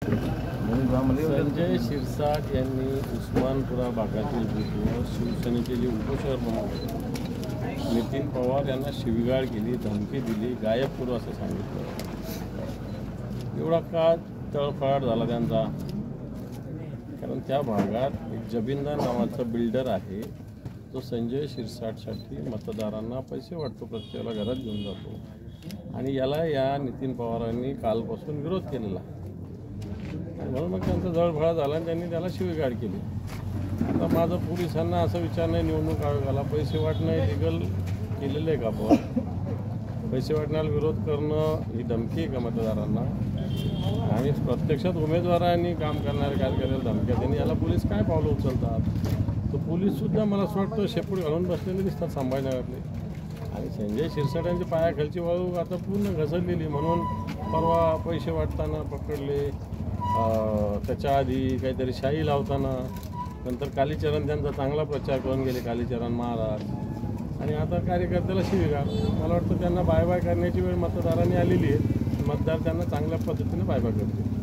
संजय शिरसाट यांनी उस्मानपुरा भागातील बूथवर शिवसेनेचे जे उपशहर प्रमुख नितीन पवार यांना शिवीगाळ केली, धमकी दिली, गायब करू असं सांगितलं. एवढा का तळफळाट झाला त्यांचा? कारण त्या भागात एक जबिंदार नावाचा बिल्डर आहे, तो संजय शिरसाटसाठी मतदारांना पैसे वाटतो, प्रत्येकाला घरात घेऊन जातो आणि याला या नितीन पवारांनी कालपासून विरोध केलेला. म्हणून मग त्यांचा जळफळा झाला आणि त्यांनी त्याला शिवीगाळ केली. आता माझं पोलिसांना असं विचार नाही, निवडणूक आयोगाला पैसे वाटणं लिगल केलेलं आहे का? आपण पैसे वाटण्याला विरोध करणं ही धमकी आहे का मतदारांना? आणि प्रत्यक्षात उमेदवारांनी काम करणारे कार्यकर्त्याला धमक्या त्यांनी याला पोलीस काय पावलं उचलतात? तर पोलीससुद्धा मला असं वाटतं शेपूट घालून बसलेले दिसतात संभाजीनगरले. आणि संजय शिरसाट यांच्या पायाखालची वाळू आता पूर्ण घसरलेली. म्हणून परवा पैसे वाटताना पकडले, त्याच्या आधी काहीतरी शाई लावताना, नंतर कालीचरण त्यांचा चांगला प्रचार करून गेले, कालीचरण महाराज, आणि आता कार्यकर्त्याला शिवीगाळ. मला वाटतं त्यांना बाय बाय करण्याची वेळ मतदारांनी आलेली आहे. मतदार त्यांना चांगल्या पद्धतीने बाय बाय करतील.